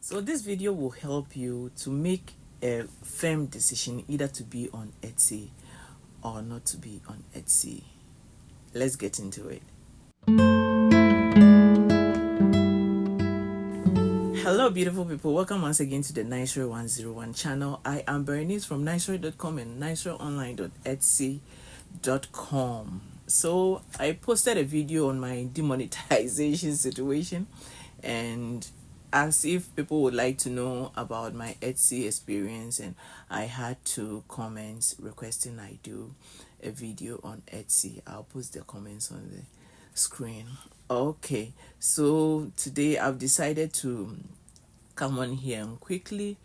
So this video will help you to make a firm decision either to be on Etsy or not to be on Etsy. Let's get into it. Hello beautiful people, welcome once again to the Niceroy 101 channel. I am Berenice from Niceroy.com and niceroyonline.etsy.com. So I posted a video on my demonetization situation and asked if people would like to know about my Etsy experience, and I had 2 comments requesting I do a video on Etsy. I'll post the comments on the screen. Okay, so today I've decided to come on here and quickly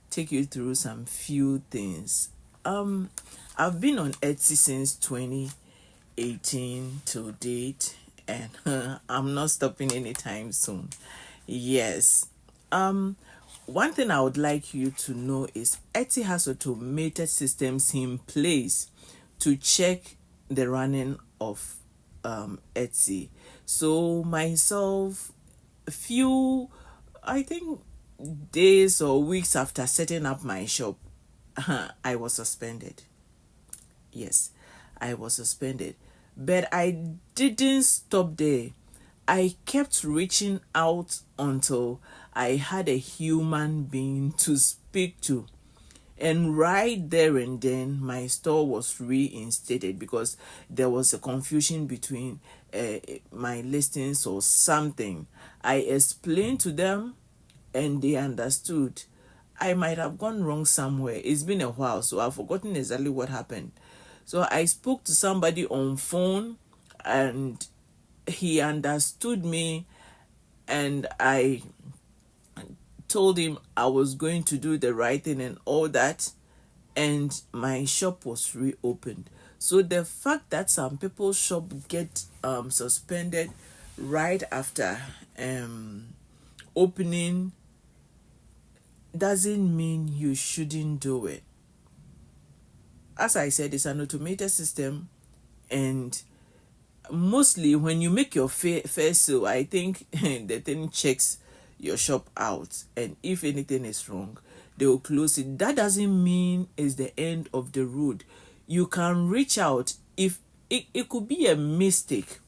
take you through some few things. I've been on Etsy since 2018 to date, and I'm not stopping anytime soon. Yes. One thing I would like you to know is Etsy has automated systems in place to check the running of Etsy. So myself, I think days or weeks after setting up my shop, I was suspended. Yes, I was suspended. But I didn't stop there. I kept reaching out until I had a human being to speak to. And right there and then, my store was reinstated because there was a confusion between my listings or something. I explained to them and they understood. I might have gone wrong somewhere. It's been a while, so I've forgotten exactly what happened. So I spoke to somebody on phone and he understood me, and I told him I was going to do the right thing and all that, and my shop was reopened. So the fact that some people's shop get suspended right after opening doesn't mean you shouldn't do it. As I said, it's an automated system, and mostly when you make your first sale, I think the thing checks your shop out, and if anything is wrong, they will close it. That doesn't mean it's the end of the road. You can reach out if it could be a mistake.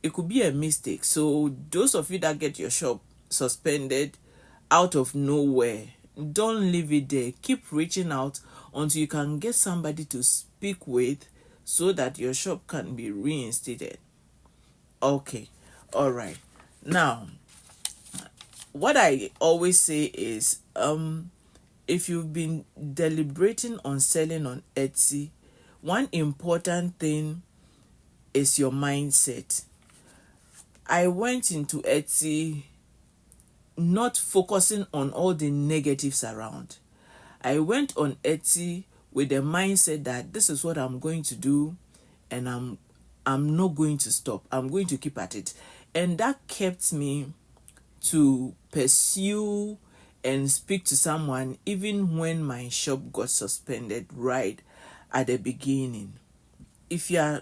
It could be a mistake. So those of you that get your shop suspended out of nowhere, don't leave it there. Keep reaching out until you can get somebody to speak with so that your shop can be reinstated. Okay, all right. Now, what I always say is, if you've been deliberating on selling on Etsy, one important thing is your mindset. I went into Etsy not focusing on all the negatives around. I went on Etsy with the mindset that this is what I'm going to do, and I'm not going to stop. I'm going to keep at it. And that kept me to pursue and speak to someone even when my shop got suspended right at the beginning. If you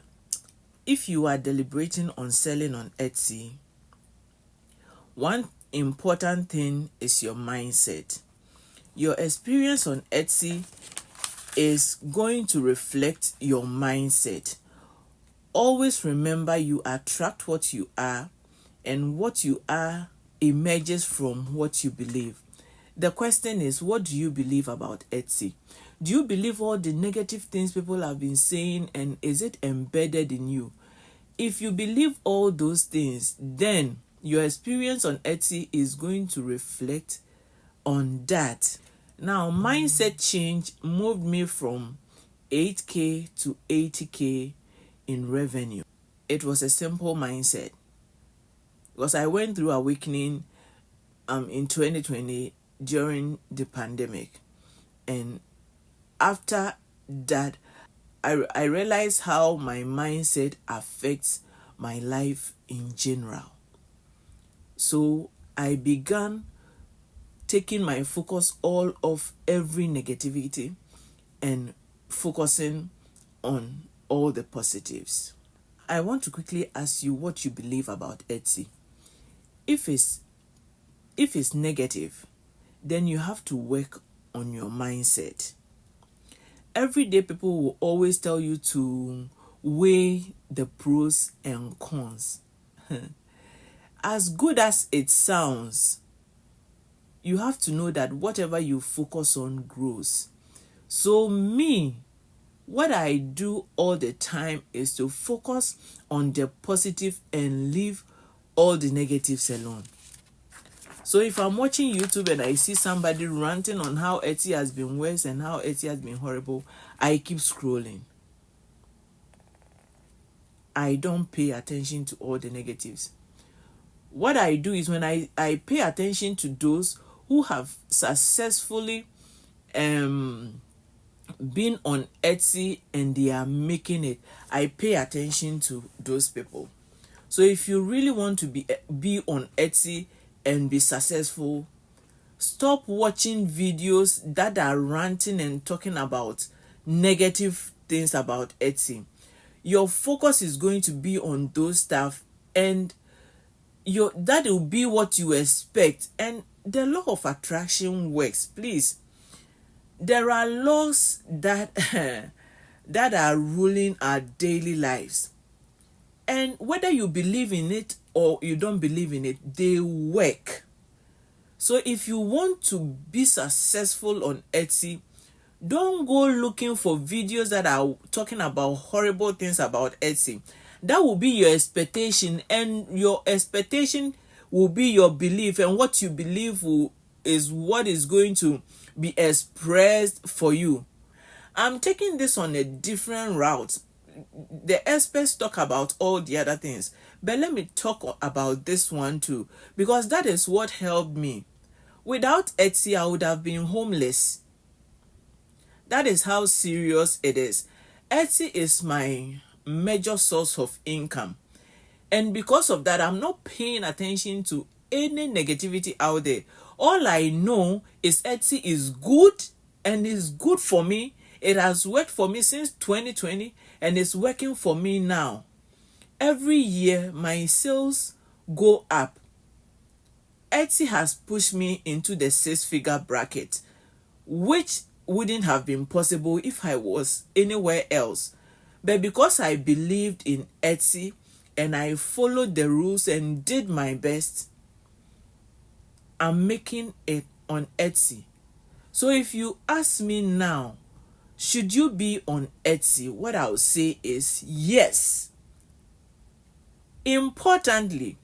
are deliberating on selling on Etsy, one important thing is your mindset. Your experience on Etsy is going to reflect your mindset. Always remember, you attract what you are, and what you are emerges from what you believe. The question is, what do you believe about Etsy? Do you believe all the negative things people have been saying, and is it embedded in you? If you believe all those things, then your experience on Etsy is going to reflect on that. Now, mindset change moved me from 8K to 80K in revenue. It was a simple mindset because I went through awakening in 2020 during the pandemic, and after that I realized how my mindset affects my life in general. So I began taking my focus all of every negativity and focusing on all the positives. I want to quickly ask you what you believe about Etsy. If it's negative, then you have to work on your mindset. Every day, people will always tell you to weigh the pros and cons. As good as it sounds, you have to know that whatever you focus on grows. So me, what I do all the time is to focus on the positive and leave all the negatives alone. So if I'm watching YouTube and I see somebody ranting on how Etsy has been worse and how Etsy has been horrible, I keep scrolling. I don't pay attention to all the negatives. What I do is when I pay attention to those who have successfully been on Etsy and they are making it, I pay attention to those people. So if you really want to be on Etsy and be successful, stop watching videos that are ranting and talking about negative things about Etsy. Your focus is going to be on those stuff, and that will be what you expect. And the law of attraction works. Please, there are laws that that are ruling our daily lives, and whether you believe in it or you don't believe in it, they work. So if you want to be successful on Etsy, don't go looking for videos that are talking about horrible things about Etsy. That will be your expectation, and your expectation will be your belief, and what you believe is what is going to be expressed for you. I'm taking this on a different route. The experts talk about all the other things, but let me talk about this one too, because that is what helped me. Without Etsy, I would have been homeless. That is how serious it is. Etsy is my major source of income, and because of that, I'm not paying attention to any negativity out there. All I know is Etsy is good, and is good for me. It has worked for me since 2020, and it's working for me now. Every year my sales go up. Etsy has pushed me into the 6-figure bracket, which wouldn't have been possible if I was anywhere else. But because I believed in Etsy and I followed the rules and did my best, I'm making it on Etsy. So if you ask me now, should you be on Etsy? What I'll say is yes. Importantly,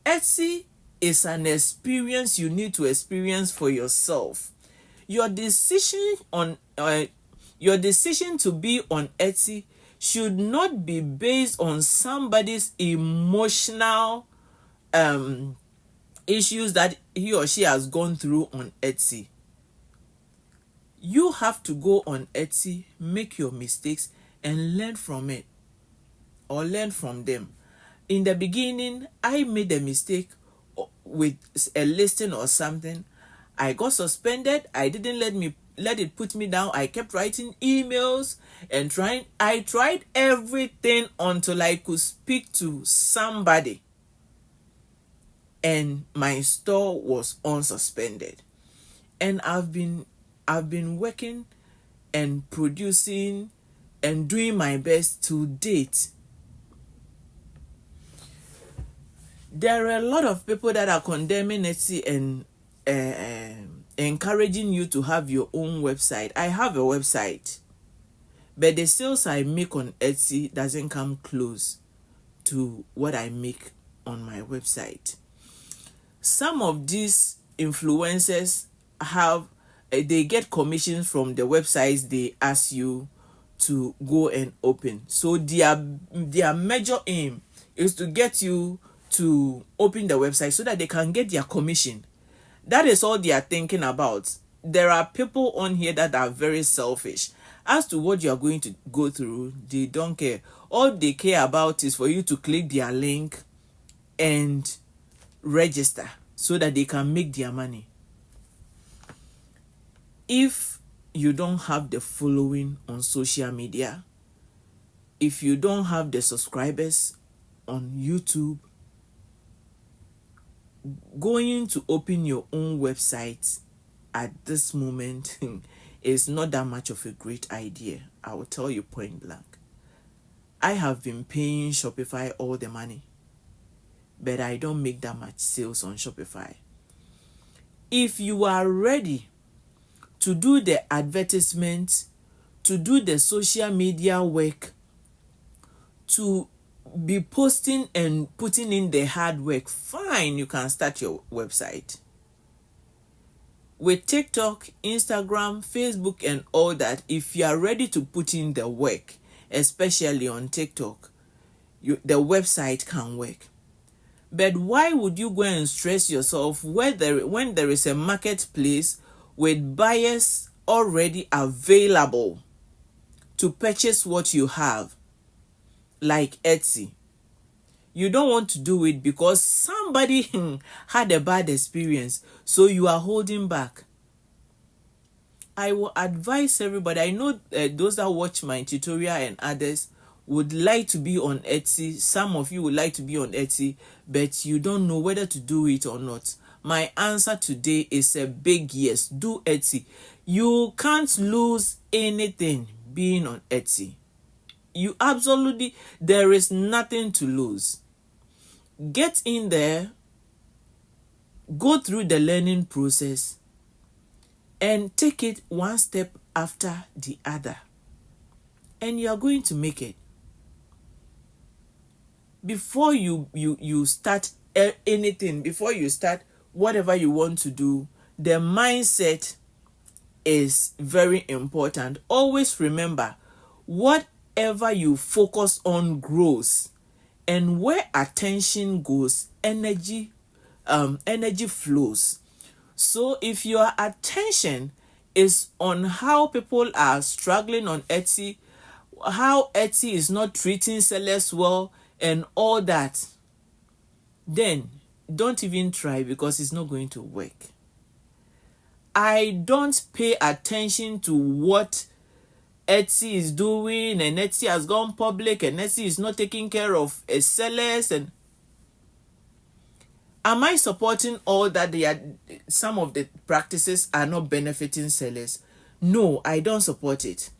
Etsy is an experience you need to experience for yourself. Your decision to be on Etsy should not be based on somebody's emotional issues that he or she has gone through on Etsy. You have to go on Etsy, make your mistakes, and learn from it, or learn from them. In the beginning, I made a mistake with a listing or something. I got suspended. I didn't let it put me down. I kept writing emails and I tried everything until I could speak to somebody, and my store was unsuspended. And I've been working and producing and doing my best to date. There are a lot of people that are condemning Etsy and encouraging you to have your own website. I have a website, but the sales I make on Etsy doesn't come close to what I make on my website. Some of these influencers they get commissions from the websites they ask you to go and open. So their major aim is to get you to open the website so that they can get their commission. That is all they are thinking about. There are people on here that are very selfish. As to what you are going to go through, they don't care. All they care about is for you to click their link and register so that they can make their money. If you don't have the following on social media, if you don't have the subscribers on YouTube, going to open your own website at this moment is not that much of a great idea. I will tell you point blank. I have been paying Shopify all the money, but I don't make that much sales on Shopify. If you are ready to do the advertisement, to do the social media work, to be posting and putting in the hard work, fine, you can start your website. With TikTok, Instagram, Facebook, and all that, if you are ready to put in the work, especially on TikTok, the website can work. But why would you go and stress yourself when there is a marketplace with buyers already available to purchase what you have, like Etsy? You don't want to do it because somebody had a bad experience, so you are holding back. I will advise everybody. I know those that watch my tutorial and others would like to be on Etsy. Some of you would like to be on Etsy, but you don't know whether to do it or not. My answer today is a big yes. Do Etsy. You can't lose anything being on Etsy. There is nothing to lose. Get in there, go through the learning process, and take it one step after the other. And you are going to make it. Before you start anything, before you start whatever you want to do, the mindset is very important. Always remember, whatever you focus on grows. And where attention goes, energy flows. So if your attention is on how people are struggling on Etsy, how Etsy is not treating sellers well, and all that, then don't even try, because it's not going to work. I don't pay attention to what Etsy is doing, and Etsy has gone public, and Etsy is not taking care of sellers. And am I supporting all that? Some of the practices are not benefiting sellers? No, I don't support it.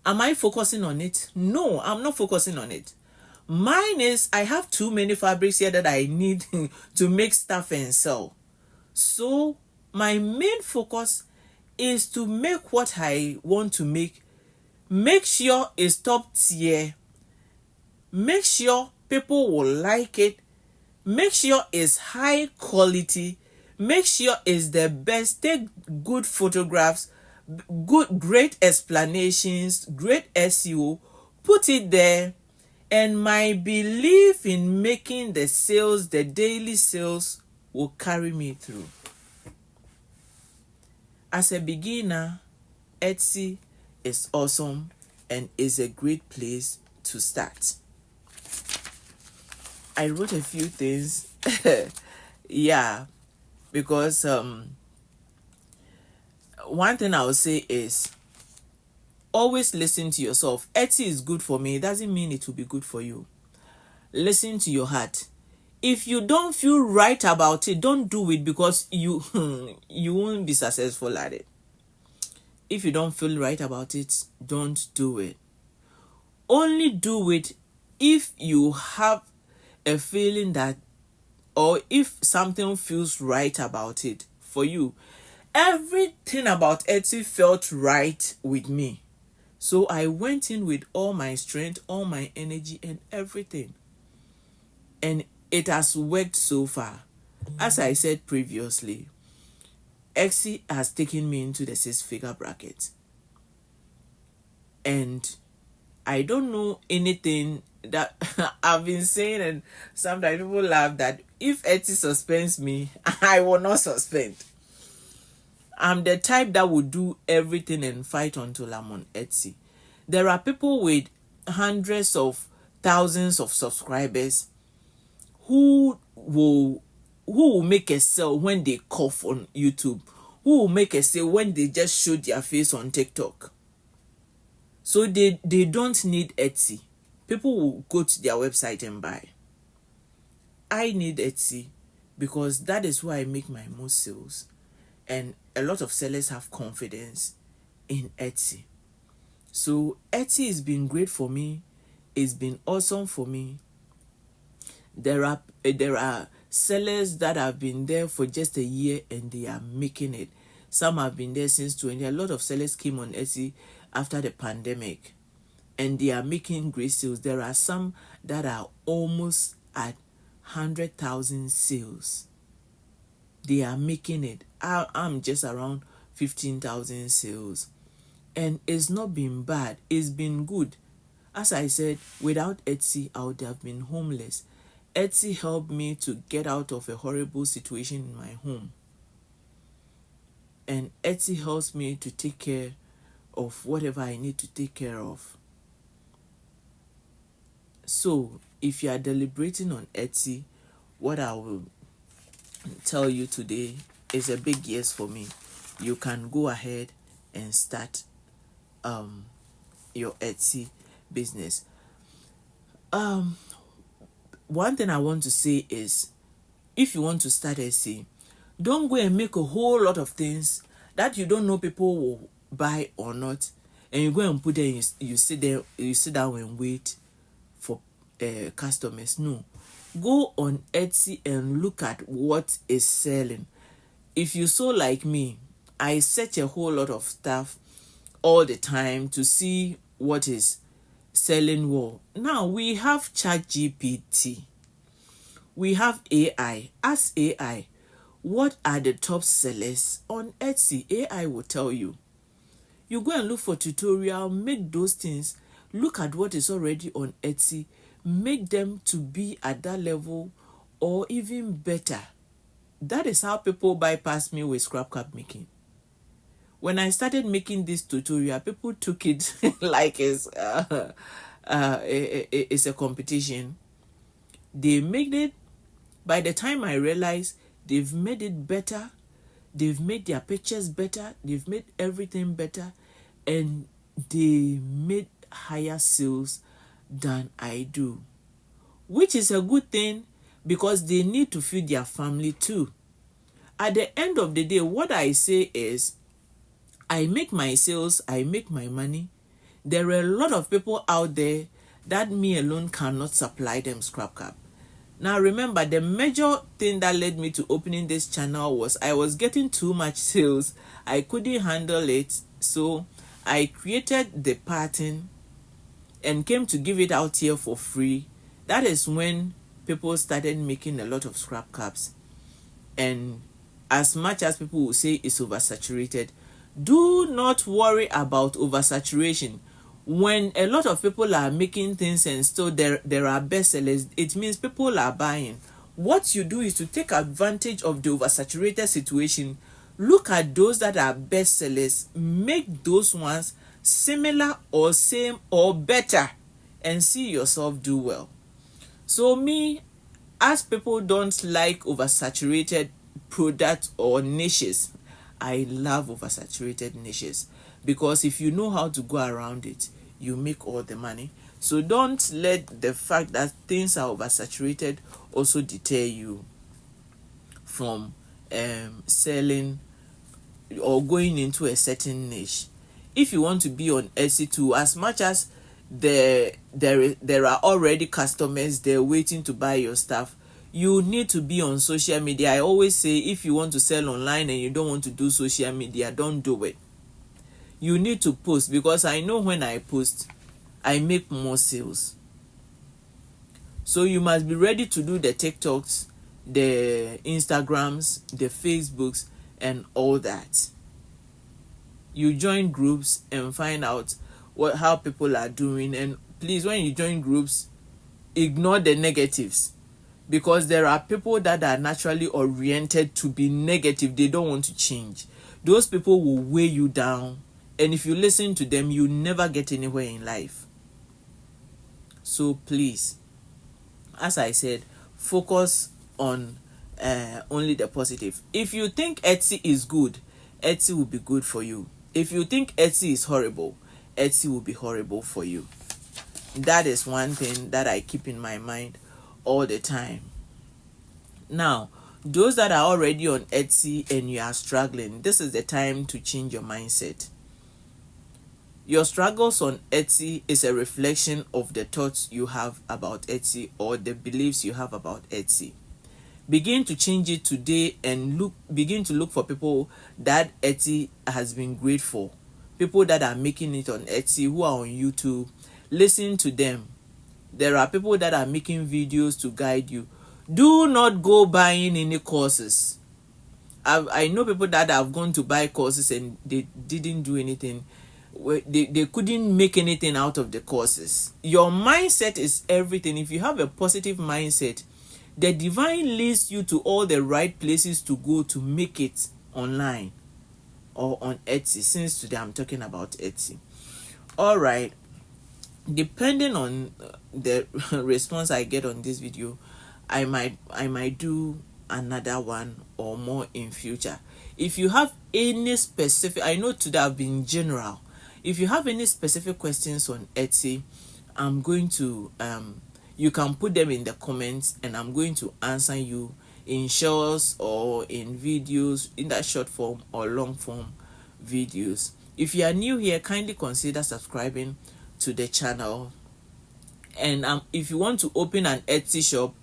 Am I focusing on it? No, I'm not focusing on it. Mine is, I have too many fabrics here that I need to make stuff and sell. So my main focus is to make what I want to make sure it's top tier, make sure people will like it, make sure it's high quality, make sure it's the best, take good photographs, great explanations, great SEO, put it there, and my belief in making the sales, the daily sales, will carry me through. As a beginner, Etsy is awesome and is a great place to start. I wrote a few things. Yeah, because one thing I will say is, always listen to yourself. Etsy is good for me. It doesn't mean it will be good for you. Listen to your heart. If you don't feel right about it, don't do it, because you won't be successful at it. If you don't feel right about it, don't do it. Only do it if you have a feeling that, or if something feels right about it for you. Everything about Etsy felt right with me. So I went in with all my strength, all my energy, and everything. And it has worked so far. As I said previously, Etsy has taken me into the 6-figure bracket. And I don't know anything that I've been saying, and sometimes people laugh that if Etsy suspends me, I will not suspend. I'm the type that will do everything and fight until I'm on Etsy. There are people with hundreds of thousands of subscribers who will make a sale when they cough on YouTube, who will make a sale when they just show their face on TikTok. So they don't need Etsy. People will go to their website and buy. I need Etsy because that is where I make my most sales. and a lot of sellers have confidence in Etsy. So Etsy has been great for me. It's been awesome for me. There are sellers that have been there for just a year and they are making it. Some have been there since 20. A lot of sellers came on Etsy after the pandemic and they are making great sales. There are some that are almost at 100,000 sales. They are making it. I'm just around 15,000 sales. And it's not been bad. It's been good. As I said, without Etsy, I would have been homeless. Etsy helped me to get out of a horrible situation in my home. And Etsy helps me to take care of whatever I need to take care of. So, if you are deliberating on Etsy, what I will tell you today is a big yes for me. You can go ahead and start your Etsy business. One thing I want to say is, if you want to start Etsy, don't go and make a whole lot of things that you don't know people will buy or not, and you go and put them. You sit there, you sit down and wait for customers. No, go on Etsy and look at what is selling. If you so like me, I search a whole lot of stuff all the time to see what is selling well. Now we have ChatGPT. We have AI. Ask AI, what are the top sellers on Etsy? AI will tell you. You go and look for tutorial, make those things, look at what is already on Etsy, make them to be at that level or even better. That is how people bypass me with scrap cap making. When I started making this tutorial, people took it like it's a competition. They made it. By the time I realized they've made it better, they've made their pictures better, they've made everything better, and they made higher sales than I do, which is a good thing because they need to feed their family too. At the end of the day, what I say is, I make my sales, I make my money. There are a lot of people out there that me alone cannot supply them scrap cap. Now remember, the major thing that led me to opening this channel was I was getting too much sales. I couldn't handle it. So I created the pattern and came to give it out here for free. That is when people started making a lot of scrap caps. And as much as people will say it's oversaturated, do not worry about oversaturation. When a lot of people are making things and still there are bestsellers, it means people are buying. What you do is to take advantage of the oversaturated situation. Look at those that are bestsellers, make those ones similar or same or better, and see yourself do well. So me, as people don't like oversaturated products or niches, I love oversaturated niches, because if you know how to go around it, you make all the money. So don't let the fact that things are oversaturated also deter you from selling or going into a certain niche. If you want to be on Etsy too, as much as there are already customers there waiting to buy your stuff, you need to be on social media. I always say, if you want to sell online and you don't want to do social media, don't do it. You need to post, because I know when I post, I make more sales. So you must be ready to do the TikToks, the Instagrams, the Facebooks, and all that. You join groups and find out how people are doing. And please, when you join groups, ignore the negatives, because there are people that are naturally oriented to be negative. They don't want to change. Those people will weigh you down, and if you listen to them, you never get anywhere in life. So please, as I said, focus on only the positive. If you think Etsy is good, Etsy will be good for you. If you think Etsy is horrible, Etsy will be horrible for you. That is one thing that I keep in my mind all the time. Now, Those that are already on Etsy and you are struggling, this is the time to change your mindset. Your struggles on Etsy is a reflection of the thoughts you have about Etsy or the beliefs you have about Etsy. Begin to change it today and begin to look for people that Etsy has been great for. People that are making it on Etsy, who are on YouTube. Listen to them. There are people that are making videos to guide you. Do not go buying any courses. I know people that have gone to buy courses and they didn't do anything. They couldn't make anything out of the courses. Your mindset is everything. If you have a positive mindset, the divine leads you to all the right places to go to make it online or on Etsy. Since today I'm talking about Etsy. All right. Depending on the response I get on this video, I might do another one or more in future. If you have any specific, I know today I've been general. If you have any specific questions on Etsy, I'm going to you can put them in the comments and I'm going to answer you in shorts or in videos, in that short form or long form videos. If you are new here, kindly consider subscribing to the channel. And if you want to open an Etsy shop,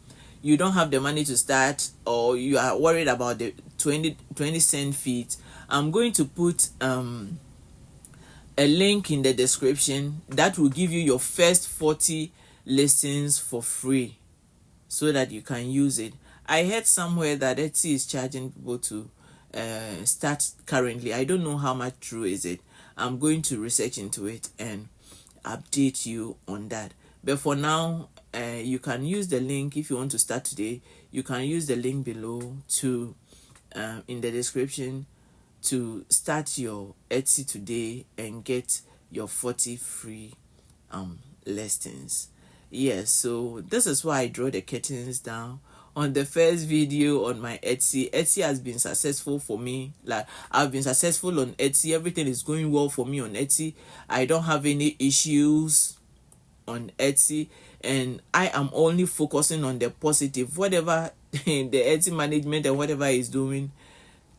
you don't have the money to start, or you are worried about the 20 cent fees, I'm going to put a link in the description that will give you your first 40 listings for free so that you can use it. I heard somewhere that Etsy is charging people to start currently. I don't know how much true is it. I'm going to research into it and update you on that. But for now, you can use the link. If you want to start today, you can use the link below to in the description to start your Etsy today and get your 40 free listings. Yes, so this is why I draw the curtains down on the first video on my Etsy. Etsy has been successful for me. Like, I've been successful on Etsy. Everything is going well for me on Etsy. I don't have any issues on Etsy, and I am only focusing on the positive. Whatever the Etsy management and whatever is doing,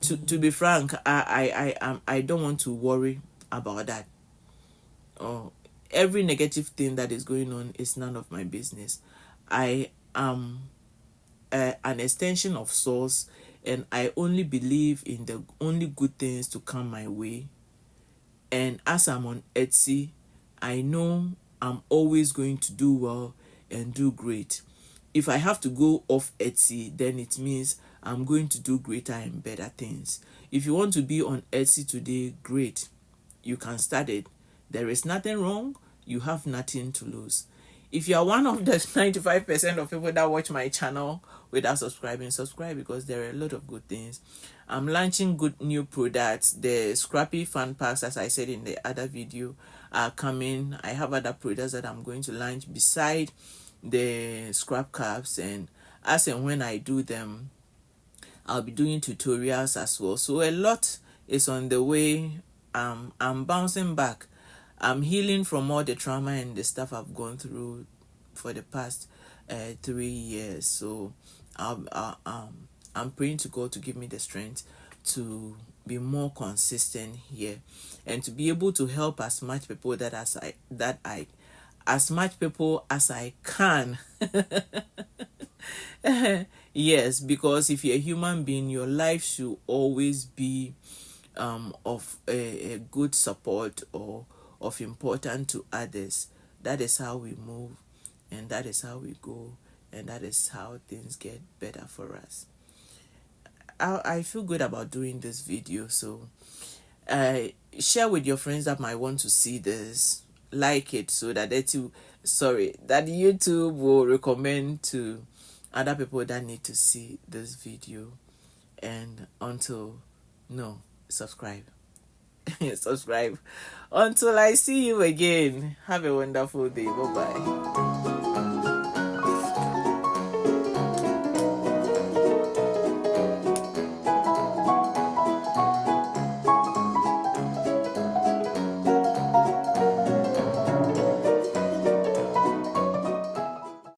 to be frank, I don't want to worry about that. Every negative thing that is going on is none of my business. I am an extension of Source, and I only believe in the only good things to come my way. And as I'm on Etsy, I know I'm always going to do well and do great. If I have to go off Etsy, then it means I'm going to do greater and better things. If you want to be on Etsy today, great. You can start it. There is nothing wrong. You have nothing to lose. If you are one of the 95% of people that watch my channel without subscribing, subscribe, because there are a lot of good things. I'm launching good new products. The scrappy fan packs, as I said in the other video, are coming. I have other products that I'm going to launch beside the scrap caps, and as and when I do them, I'll be doing tutorials as well. So a lot is on the way. I'm bouncing back. I'm healing from all the trauma and the stuff I've gone through for the past 3 years. So I'm praying to God to give me the strength to be more consistent here and to be able to help as much people as much people as I can. Yes, because if you're a human being, your life should always be of a good support or of importance to others. That is how we move, and that is how we go, and that is how things get better for us. I feel good about doing this video, so share with your friends that might want to see this. Like it so that that YouTube will recommend to other people that need to see this video. And subscribe. Subscribe. Until I see you again, have a wonderful day. Bye bye.